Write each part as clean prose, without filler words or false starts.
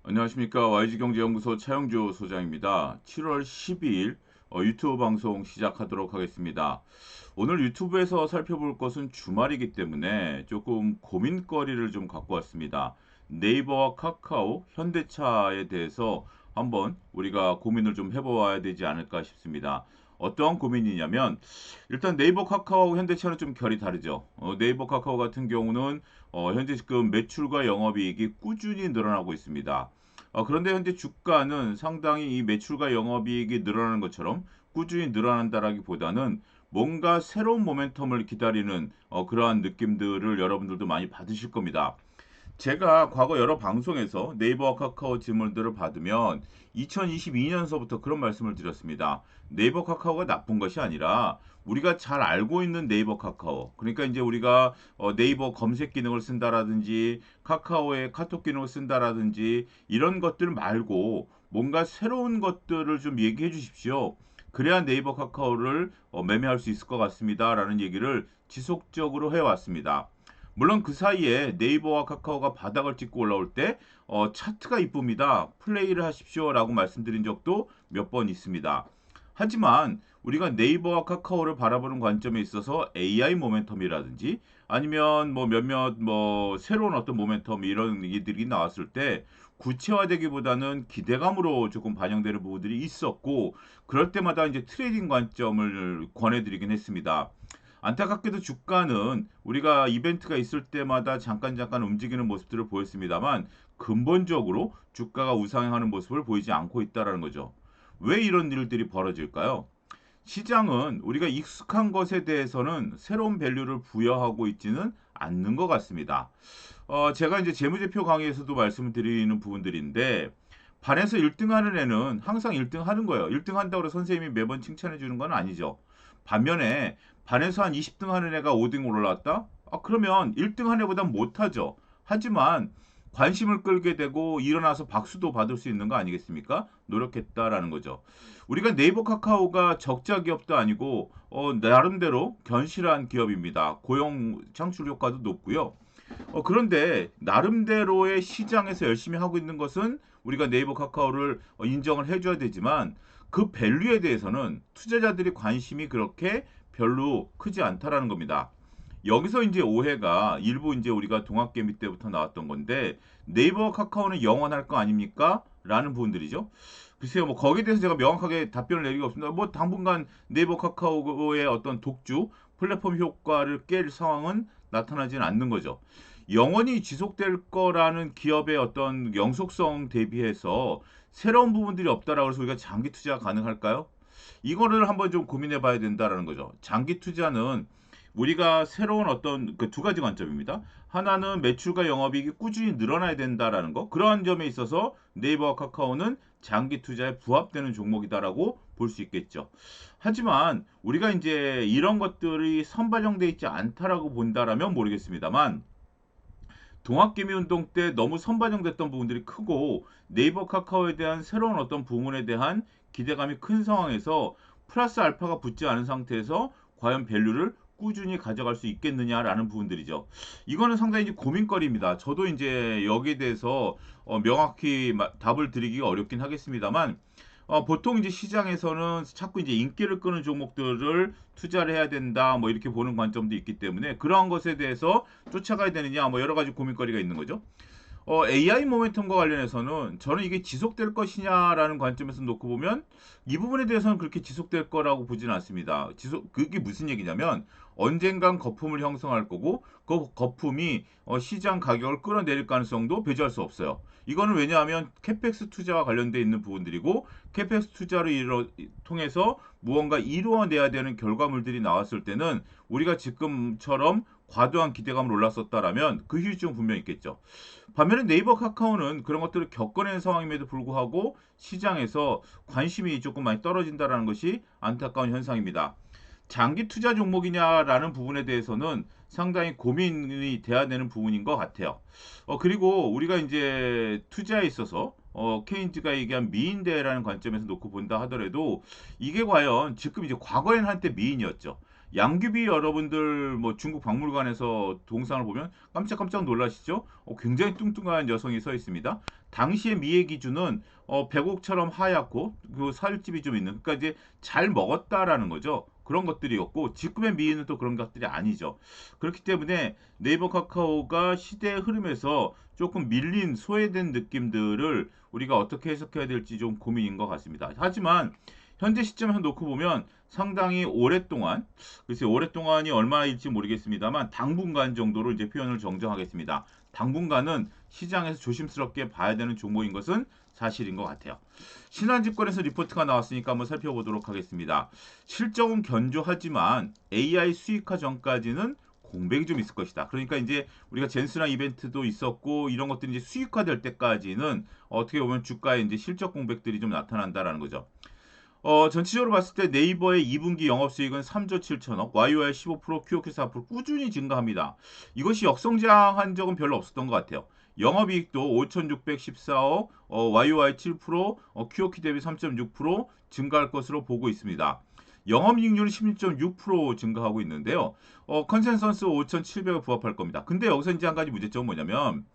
안녕하십니까. YG경제연구소 차영주 소장입니다. 7월 12일 유튜브 방송 시작하도록 하겠습니다. 오늘 유튜브에서 살펴볼 것은 주말이기 때문에 조금 고민거리를 좀 갖고 왔습니다. 네이버와 카카오, 현대차에 대해서 한번 우리가 고민을 좀 해보아야 되지 않을까 싶습니다. 어떠한 고민이냐면 일단 네이버, 카카오, 현대차는 좀 결이 다르죠. 네이버, 카카오 같은 경우는 현재 지금 매출과 영업이익이 꾸준히 늘어나고 있습니다. 그런데 현재 주가는 상당히 이 매출과 영업이익이 늘어나는 것처럼 꾸준히 늘어난다라기보다는 뭔가 새로운 모멘텀을 기다리는 그러한 느낌들을 여러분들도 많이 받으실 겁니다. 제가 과거 여러 방송에서 네이버와 카카오 질문들을 받으면 2022년서부터 그런 말씀을 드렸습니다. 네이버 카카오가 나쁜 것이 아니라 우리가 잘 알고 있는 네이버 카카오. 그러니까 이제 우리가 네이버 검색 기능을 쓴다라든지 카카오의 카톡 기능을 쓴다라든지 이런 것들 말고 뭔가 새로운 것들을 좀 얘기해 주십시오. 그래야 네이버 카카오를 매매할 수 있을 것 같습니다라는 얘기를 지속적으로 해왔습니다. 물론 그 사이에 네이버와 카카오가 바닥을 찍고 올라올 때 차트가 이쁩니다. 플레이를 하십시오라고 말씀드린 적도 몇 번 있습니다. 하지만 우리가 네이버와 카카오를 바라보는 관점에 있어서 AI 모멘텀이라든지 아니면 뭐 몇몇 뭐 새로운 어떤 모멘텀 이런 얘기들이 나왔을 때 구체화되기보다는 기대감으로 조금 반영되는 부분들이 있었고 그럴 때마다 이제 트레이딩 관점을 권해드리긴 했습니다. 안타깝게도 주가는 우리가 이벤트가 있을 때마다 잠깐 잠깐 움직이는 모습들을 보였습니다만 근본적으로 주가가 우상향하는 모습을 보이지 않고 있다라는 거죠. 왜 이런 일들이 벌어질까요? 시장은 우리가 익숙한 것에 대해서는 새로운 밸류를 부여하고 있지는 않는 것 같습니다. 제가 이제 재무제표 강의에서도 말씀을 드리는 부분들인데 반에서 1등 하는 애는 항상 1등 하는 거예요. 1등 한다고 해서 선생님이 매번 칭찬해 주는 건 아니죠. 반면에 반에서 한 20등 하는 애가 5등 올라왔다? 그러면 1등 한 애보다 못하죠. 하지만 관심을 끌게 되고 일어나서 박수도 받을 수 있는 거 아니겠습니까? 노력했다라는 거죠. 우리가 네이버 카카오가 적자 기업도 아니고 나름대로 견실한 기업입니다. 고용 창출 효과도 높고요. 그런데 나름대로의 시장에서 열심히 하고 있는 것은 우리가 네이버 카카오를 인정을 해줘야 되지만 그 밸류에 대해서는 투자자들이 관심이 그렇게 별로 크지 않다라는 겁니다. 여기서 이제 오해가 일부 이제 우리가 동학개미 때부터 나왔던 건데 네이버 카카오는 영원할 거 아닙니까? 라는 부분들이죠. 글쎄요, 뭐 거기에 대해서 제가 명확하게 답변을 내리기가 없습니다. 뭐 당분간 네이버 카카오의 어떤 독주 플랫폼 효과를 깰 상황은 나타나지는 않는 거죠. 영원히 지속될 거라는 기업의 어떤 영속성 대비해서 새로운 부분들이 없다라고 해서 우리가 장기 투자 가능할까요? 이거를 한번 좀 고민해 봐야 된다라는 거죠. 장기 투자는 우리가 새로운 어떤 그 두 가지 관점입니다. 하나는 매출과 영업이익이 꾸준히 늘어나야 된다라는 거. 그러한 점에 있어서 네이버와 카카오는 장기 투자에 부합되는 종목이다라고 볼 수 있겠죠. 하지만 우리가 이제 이런 것들이 선반영돼 있지 않다라고 본다라면 모르겠습니다만 동학개미 운동 때 너무 선반영됐던 부분들이 크고 네이버 카카오에 대한 새로운 어떤 부문에 대한 기대감이 큰 상황에서 플러스 알파가 붙지 않은 상태에서 과연 밸류를 꾸준히 가져갈 수 있겠느냐라는 부분들이죠. 이거는 상당히 이제 고민거리입니다. 저도 이제 여기에 대해서 명확히 답을 드리기가 어렵긴 하겠습니다만 보통 이제 시장에서는 자꾸 이제 인기를 끄는 종목들을 투자를 해야 된다, 뭐 이렇게 보는 관점도 있기 때문에 그러한 것에 대해서 쫓아가야 되느냐, 뭐 여러 가지 고민거리가 있는 거죠. AI 모멘텀과 관련해서는 저는 이게 지속될 것이냐라는 관점에서 놓고 보면 이 부분에 대해서는 그렇게 지속될 거라고 보지는 않습니다. 그게 무슨 얘기냐면 언젠간 거품을 형성할 거고 그 거품이 시장 가격을 끌어내릴 가능성도 배제할 수 없어요. 이거는 왜냐하면 캐펙스 투자와 관련돼 있는 부분들이고 캐펙스 투자를 통해서 무언가 이루어내야 되는 결과물들이 나왔을 때는 우리가 지금처럼 과도한 기대감을 올랐었다라면 그 휴지증 분명히 있겠죠. 반면에 네이버 카카오는 그런 것들을 겪어낸 상황임에도 불구하고 시장에서 관심이 조금 많이 떨어진다는 것이 안타까운 현상입니다. 장기 투자 종목이냐라는 부분에 대해서는 상당히 고민이 돼야 되는 부분인 것 같아요. 그리고 우리가 이제 투자에 있어서 케인즈가 얘기한 미인대라는 관점에서 놓고 본다 하더라도 이게 과연 지금 이제 과거에는 한때 미인이었죠. 양귀비 여러분들 뭐 중국 박물관에서 동상을 보면 깜짝깜짝 놀라시죠? 굉장히 뚱뚱한 여성이 서 있습니다. 당시의 미의 기준은 백옥처럼 하얗고 그 살집이 좀 있는, 그러니까 이제 잘 먹었다라는 거죠. 그런 것들이었고 지금의 미인은 또 그런 것들이 아니죠. 그렇기 때문에 네이버 카카오가 시대의 흐름에서 조금 밀린 소외된 느낌들을 우리가 어떻게 해석해야 될지 좀 고민인 것 같습니다. 하지만 현재 시점에서 놓고 보면 상당히 오랫동안, 글쎄 오랫동안이 얼마일지 모르겠습니다만 당분간 정도로 이제 표현을 정정하겠습니다. 당분간은 시장에서 조심스럽게 봐야 되는 종목인 것은 사실인 것 같아요. 신한증권에서 리포트가 나왔으니까 한번 살펴보도록 하겠습니다. 실적은 견조하지만 AI 수익화 전까지는 공백이 좀 있을 것이다. 그러니까 이제 우리가 젠스랑 이벤트도 있었고 이런 것들이 이제 수익화될 때까지는 어떻게 보면 주가에 이제 실적 공백들이 좀 나타난다라는 거죠. 전체적으로 봤을 때 네이버의 2분기 영업수익은 3조 7천억, YOY 15%, QOQ 4% 꾸준히 증가합니다. 이것이 역성장한 적은 별로 없었던 것 같아요. 영업이익도 5,614억, YOY 7%, QOQ 대비 3.6% 증가할 것으로 보고 있습니다. 영업이익률은 16.6% 증가하고 있는데요. 컨센서스 5,700을 부합할 겁니다. 근데 여기서 이제 한 가지 문제점은 뭐냐면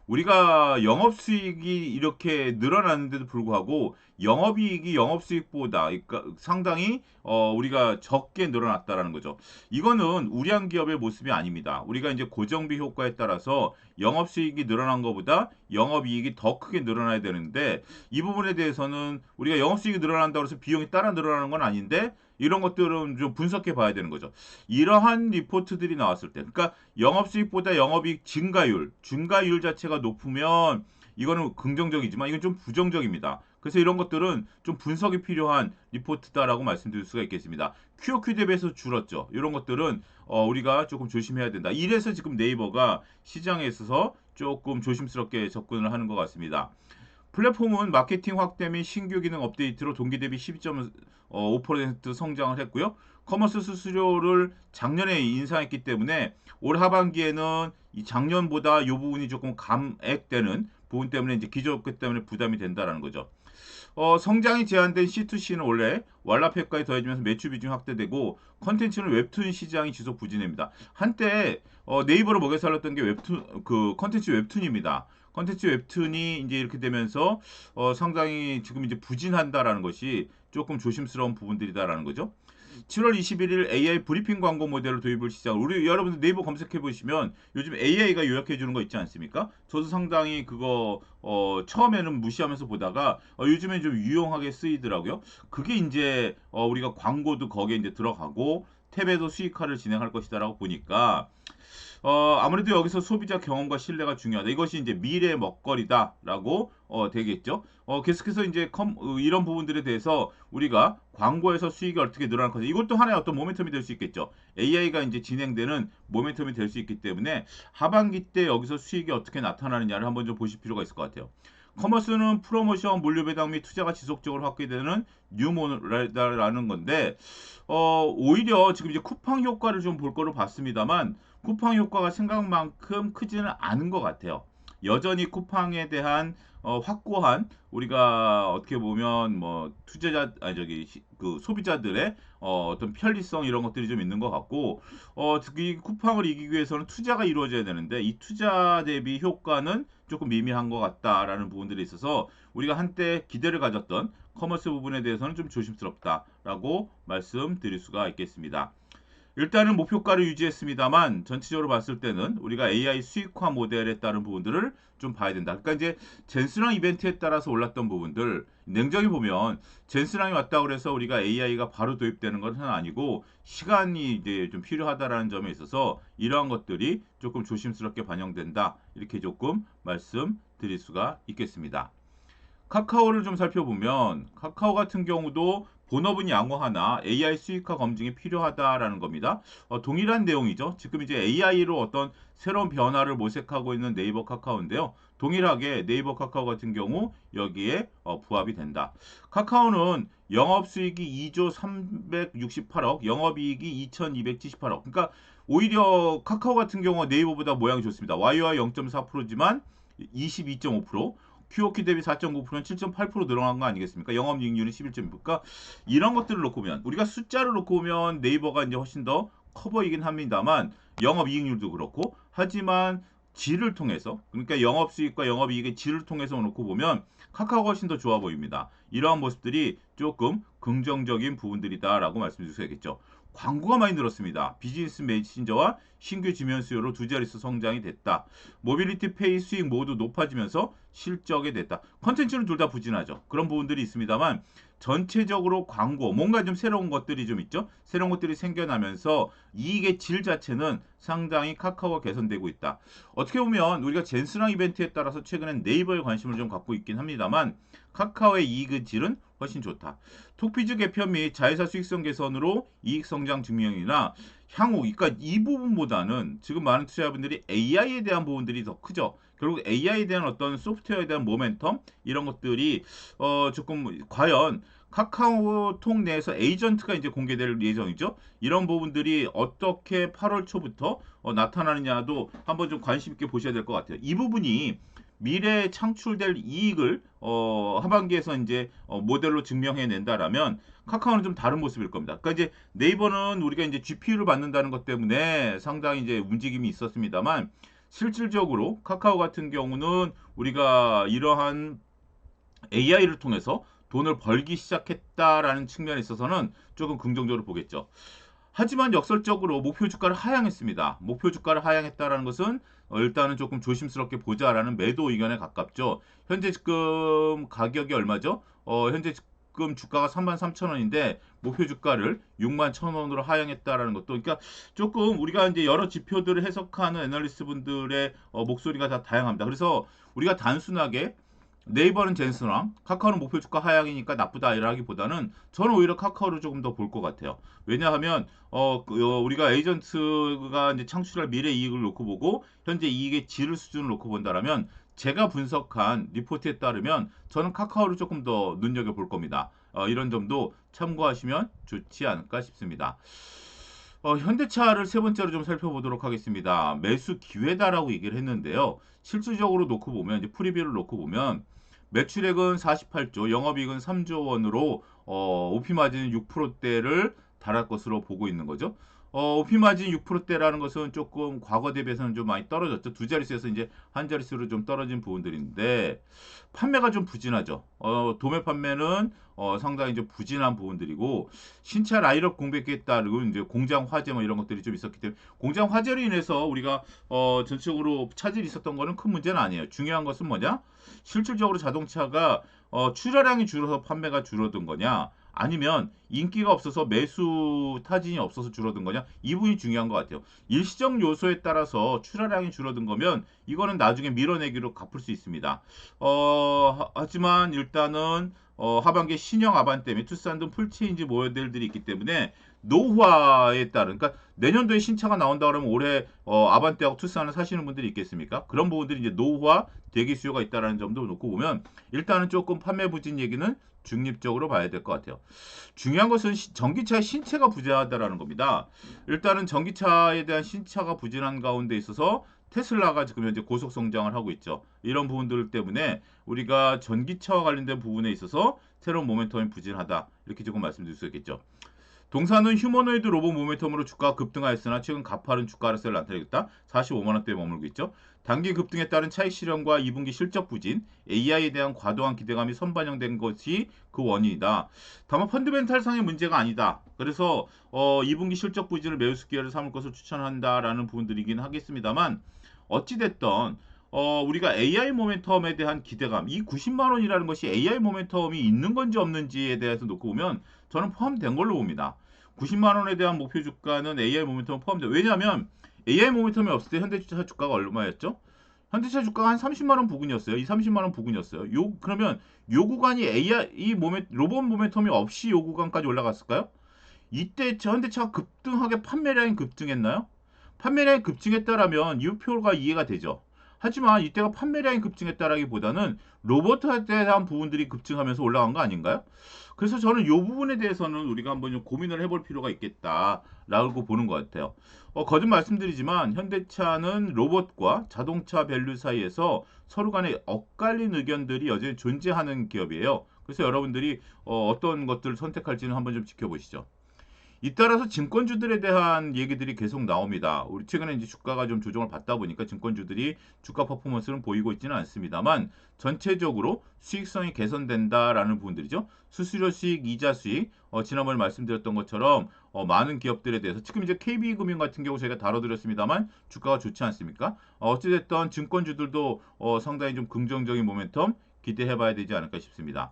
우리가 영업수익이 이렇게 늘어나는데도 불구하고 영업이익이 영업수익보다 그러니까 상당히 우리가 적게 늘어났다라는 거죠. 이거는 우량 기업의 모습이 아닙니다. 우리가 이제 고정비 효과에 따라서 영업수익이 늘어난 것보다 영업이익이 더 크게 늘어나야 되는데 이 부분에 대해서는 우리가 영업수익이 늘어난다고 해서 비용이 따라 늘어나는 건 아닌데 이런 것들은 좀 분석해 봐야 되는 거죠. 이러한 리포트들이 나왔을 때, 그러니까 영업수익보다 영업이익 증가율 자체가 높으면 이거는 긍정적이지만 이건 좀 부정적입니다. 그래서 이런 것들은 좀 분석이 필요한 리포트다라고 말씀드릴 수가 있겠습니다. QOQ 대비해서 줄었죠. 이런 것들은 우리가 조금 조심해야 된다. 이래서 지금 네이버가 시장에 있어서 조금 조심스럽게 접근을 하는 것 같습니다. 플랫폼은 마케팅 확대 및 신규 기능 업데이트로 동기 대비 12.5% 성장을 했고요. 커머스 수수료를 작년에 인상했기 때문에 올 하반기에는 이 작년보다 이 부분이 조금 감액되는 부분 때문에 이제 기저효과 때문에 부담이 된다라는 거죠. 성장이 제한된 C2C는 원래 왈라팩까지 더해지면서 매출 비중이 확대되고 컨텐츠는 웹툰 시장이 지속 부진입니다. 한때 네이버를 먹여 살렸던 게 웹툰 그 컨텐츠 웹툰입니다. 컨텐츠 웹툰이 이제 이렇게 되면서 상당히 지금 이제 부진한다라는 것이 조금 조심스러운 부분들이다라는 거죠. 7월 21일 AI 브리핑 광고 모델을 도입을 시작. 우리 여러분들 네이버 검색해 보시면 요즘 AI가 요약해 주는 거 있지 않습니까? 저도 상당히 그거 처음에는 무시하면서 보다가 요즘에 좀 유용하게 쓰이더라고요. 그게 이제 우리가 광고도 거기에 이제 들어가고 탭에도 수익화를 진행할 것이다라고 보니까 아무래도 여기서 소비자 경험과 신뢰가 중요하다. 이것이 이제 미래의 먹거리다라고 되겠죠. 계속해서 이제 이런 부분들에 대해서 우리가 광고에서 수익이 어떻게 늘어날 것인가. 이것도 하나의 어떤 모멘텀이 될 수 있겠죠. AI가 이제 진행되는 모멘텀이 될 수 있기 때문에 하반기 때 여기서 수익이 어떻게 나타나느냐를 한번 좀 보실 필요가 있을 것 같아요. 커머스는 프로모션, 물류 배당 및 투자가 지속적으로 확대되는 뉴모라는 건데 오히려 지금 이제 쿠팡 효과를 좀 볼 거로 봤습니다만 쿠팡 효과가 생각만큼 크지는 않은 것 같아요. 여전히 쿠팡에 대한 확고한 우리가 어떻게 보면 뭐 투자자 아니 저기 그 소비자들의 어떤 편리성 이런 것들이 좀 있는 것 같고 특히 쿠팡을 이기기 위해서는 투자가 이루어져야 되는데 이 투자 대비 효과는 조금 미미한 것 같다라는 부분들이 있어서 우리가 한때 기대를 가졌던 커머스 부분에 대해서는 좀 조심스럽다라고 말씀드릴 수가 있겠습니다. 일단은 목표가를 유지했습니다만 전체적으로 봤을 때는 우리가 AI 수익화 모델에 따른 부분들을 좀 봐야 된다. 그러니까 이제 젠스랑 이벤트에 따라서 올랐던 부분들 냉정히 보면 젠스랑이 왔다 그래서 우리가 AI가 바로 도입되는 것은 아니고 시간이 이제 좀 필요하다라는 점에 있어서 이러한 것들이 조금 조심스럽게 반영된다. 이렇게 조금 말씀드릴 수가 있겠습니다. 카카오를 좀 살펴보면 카카오 같은 경우도 본업은 양호하나 AI 수익화 검증이 필요하다라는 겁니다. 동일한 내용이죠. 지금 이제 AI로 어떤 새로운 변화를 모색하고 있는 네이버 카카오인데요. 동일하게 네이버 카카오 같은 경우 여기에 부합이 된다. 카카오는 영업수익이 2조 368억, 영업이익이 2278억. 그러니까 오히려 카카오 같은 경우가 네이버보다 모양이 좋습니다. YOY 0.4%지만 22.5%, QOQ 대비 4.9%는 7.8% 늘어난 거 아니겠습니까? 영업이익률은 11.2%. 그러니까 이런 것들을 놓고 보면 우리가 숫자를 놓고 보면 네이버가 이제 훨씬 더 커 보이긴 합니다만 영업이익률도 그렇고 하지만 질을 통해서 그러니까 영업수익과 영업이익의 질을 통해서 놓고 보면 카카오가 훨씬 더 좋아 보입니다. 이러한 모습들이 조금 긍정적인 부분들이다라고 말씀드릴 수 있겠죠. 광고가 많이 늘었습니다. 비즈니스 메신저와 신규 지면 수요로 두 자릿수 성장이 됐다. 모빌리티 페이 수익 모두 높아지면서 실적이 됐다. 컨텐츠는 둘 다 부진하죠. 그런 부분들이 있습니다만 전체적으로 광고 뭔가 좀 새로운 것들이 좀 있죠. 새로운 것들이 생겨나면서 이익의 질 자체는 상당히 카카오가 개선되고 있다. 어떻게 보면 우리가 젠스랑 이벤트에 따라서 최근엔 네이버에 관심을 좀 갖고 있긴 합니다만 카카오의 이익의 질은 훨씬 좋다. 톡비즈 개편 및 자회사 수익성 개선으로 이익 성장 증명이나 향후, 그러니까 이 부분보다는 지금 많은 투자자분들이 AI에 대한 부분들이 더 크죠. 결국 AI에 대한 어떤 소프트웨어에 대한 모멘텀 이런 것들이 조금 과연 카카오톡 내에서 에이전트가 이제 공개될 예정이죠. 이런 부분들이 어떻게 8월 초부터 나타나느냐도 한번 좀 관심 있게 보셔야 될 것 같아요. 이 부분이 미래에 창출될 이익을 하반기에서 이제 모델로 증명해낸다라면 카카오는 좀 다른 모습일 겁니다. 그러니까 이제 네이버는 우리가 이제 GPU를 받는다는 것 때문에 상당히 이제 움직임이 있었습니다만 실질적으로 카카오 같은 경우는 우리가 이러한 AI를 통해서 돈을 벌기 시작했다라는 측면에 있어서는 조금 긍정적으로 보겠죠. 하지만 역설적으로 목표 주가를 하향했습니다. 목표 주가를 하향했다라는 것은 일단은 조금 조심스럽게 보자라는 매도 의견에 가깝죠. 현재 지금 가격이 얼마죠? 현재 지금 주가가 33,000원인데 목표 주가를 61,000원으로 하향했다라는 것도 그러니까 조금 우리가 이제 여러 지표들을 해석하는 애널리스트 분들의 목소리가 다 다양합니다. 그래서 우리가 단순하게 네이버는 젠스랑 카카오는 목표 주가 하향이니까 나쁘다라기보다는 저는 오히려 카카오를 조금 더 볼 것 같아요. 왜냐하면 우리가 에이전트가 이제 창출할 미래 이익을 놓고 보고 현재 이익의 질 수준을 놓고 본다라면 제가 분석한 리포트에 따르면 저는 카카오를 조금 더 눈여겨 볼 겁니다. 이런 점도 참고하시면 좋지 않을까 싶습니다. 현대차를 세 번째로 좀 살펴보도록 하겠습니다. 매수 기회다라고 얘기를 했는데요. 실질적으로 놓고 보면 이제 프리뷰를 놓고 보면 매출액은 48조, 영업이익은 3조 원으로 OP 마진은 6%대를 달할 것으로 보고 있는 거죠. OP 마진 6%대라는 것은 조금 과거 대비해서는 좀 많이 떨어졌죠. 두 자릿수에서 이제 한 자릿수로 좀 떨어진 부분들인데 판매가 좀 부진하죠. 도매 판매는 상당히 좀 부진한 부분들이고 신차 라인업 공백에 따르고 이제 공장 화재 뭐 이런 것들이 좀 있었기 때문에 공장 화재로 인해서 우리가 전체적으로 차질이 있었던 거는 큰 문제는 아니에요. 중요한 것은 뭐냐? 실질적으로 자동차가 출하량이 줄어서 판매가 줄어든 거냐? 아니면 인기가 없어서 매수 타진이 없어서 줄어든 거냐? 이 부분이 중요한 것 같아요. 일시적 요소에 따라서 출하량이 줄어든 거면 이거는 나중에 밀어내기로 갚을 수 있습니다. 하지만 일단은 하반기에 신형 아반떼 및 투싼 등 풀체인지 모델들이 있기 때문에 노후화에 따른 그러니까 내년도에 신차가 나온다 그러면 올해 아반떼하고 투싼을 사시는 분들이 있겠습니까? 그런 부분들이 이제 노후화 대기 수요가 있다라는 점도 놓고 보면 일단은 조금 판매 부진 얘기는 중립적으로 봐야 될 것 같아요. 중요한 것은 전기차의 신차가 부진하다라는 겁니다. 일단은 전기차에 대한 신차가 부진한 가운데 있어서 테슬라가 지금 현재 고속 성장을 하고 있죠. 이런 부분들 때문에 우리가 전기차와 관련된 부분에 있어서 새로운 모멘텀이 부진하다. 이렇게 조금 말씀드릴 수 있겠죠. 동사는 휴머노이드 로봇 모멘텀으로 주가가 급등하였으나 최근 가파른 주가 하락세를 나타내겠다. 45만원대에 머물고 있죠. 단기 급등에 따른 차익 실현과 2분기 실적 부진, AI에 대한 과도한 기대감이 선반영된 것이 그 원인이다. 다만 펀드멘탈상의 문제가 아니다. 그래서 2분기 실적 부진을 매우수 기회를 삼을 것을 추천한다라는 부분들이긴 하겠습니다만 어찌됐던 우리가 AI 모멘텀에 대한 기대감, 이 90만 원이라는 것이 AI 모멘텀이 있는 건지 없는지에 대해서 놓고 보면 저는 포함된 걸로 봅니다. 90만 원에 대한 목표 주가는 AI 모멘텀 포함돼. 왜냐하면 AI 모멘텀이 없을 때 현대차 주가가 얼마였죠? 현대차 주가가 한 30만 원 부근이었어요. 이 30만 원 부근이었어요. 그러면 요 구간이 AI 로봇 모멘텀이 없이 요 구간까지 올라갔을까요? 이때 현대차가 급등하게 판매량이 급증했나요? 판매량이 급증했다라면 이 표가 이해가 되죠. 하지만 이때가 판매량이 급증했다라기보다는 로봇에 대한 부분들이 급증하면서 올라간 거 아닌가요? 그래서 저는 이 부분에 대해서는 우리가 한번 좀 고민을 해볼 필요가 있겠다라고 보는 것 같아요. 거듭 말씀드리지만 현대차는 로봇과 자동차 밸류 사이에서 서로 간에 엇갈린 의견들이 여전히 존재하는 기업이에요. 그래서 여러분들이 어떤 것들을 선택할지는 한번 좀 지켜보시죠. 잇따라서 증권주들에 대한 얘기들이 계속 나옵니다. 우리 최근에 이제 주가가 좀 조정을 받다 보니까 증권주들이 주가 퍼포먼스는 보이고 있지는 않습니다만 전체적으로 수익성이 개선된다라는 부분들이죠. 수수료 수익, 이자 수익, 지난번에 말씀드렸던 것처럼 많은 기업들에 대해서 지금 이제 KB금융 같은 경우 저희가 다뤄드렸습니다만 주가가 좋지 않습니까? 어찌됐든 증권주들도 상당히 좀 긍정적인 모멘텀 기대해봐야 되지 않을까 싶습니다.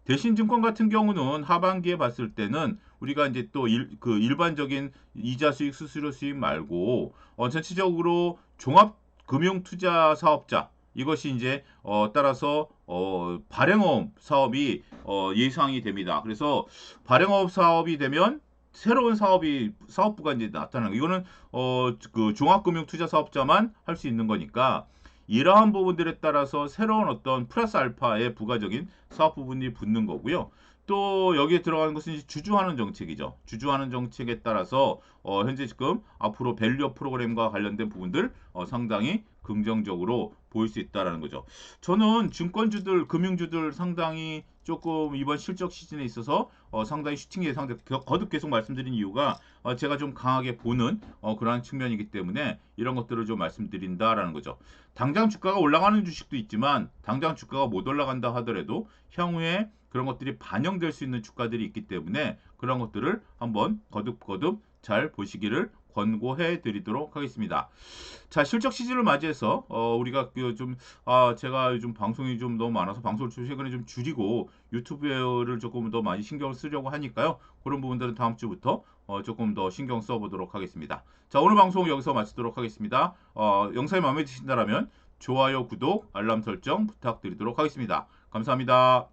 대신증권 같은 경우는 하반기에 봤을 때는 우리가 이제 또 그 일반적인 이자 수익, 수수료 수익 말고 전체적으로 종합금융투자 사업자 이것이 이제 따라서 발행업 사업이 예상이 됩니다. 그래서 발행업 사업이 되면 새로운 사업부가 이제 나타나는 거. 이거는 그 종합금융투자 사업자만 할 수 있는 거니까 이러한 부분들에 따라서 새로운 어떤 플러스 알파의 부가적인 사업 부분이 붙는 거고요. 또 여기에 들어가는 것은 이제 주주환원 정책이죠. 주주환원 정책에 따라서 현재 지금 앞으로 밸류업 프로그램과 관련된 부분들 상당히 긍정적으로 보일 수 있다라는 거죠. 저는 증권주들, 금융주들 상당히 조금 이번 실적 시즌에 있어서 상당히 슈팅에 상당히 거듭 계속 말씀드린 이유가 제가 좀 강하게 보는 그러한 측면이기 때문에 이런 것들을 좀 말씀드린다라는 거죠. 당장 주가가 올라가는 주식도 있지만 당장 주가가 못 올라간다 하더라도 향후에 그런 것들이 반영될 수 있는 주가들이 있기 때문에 그런 것들을 한번 거듭거듭 잘 보시기를 권고해 드리도록 하겠습니다. 자, 실적 시즌을 맞이해서 우리가 제가 요즘 방송이 좀 너무 많아서 방송을 최근에 좀 줄이고 유튜브를 조금 더 많이 신경을 쓰려고 하니까요. 그런 부분들은 다음 주부터 조금 더 신경 써보도록 하겠습니다. 자, 오늘 방송 여기서 마치도록 하겠습니다. 영상이 마음에 드신다면 좋아요, 구독, 알람 설정 부탁드리도록 하겠습니다. 감사합니다.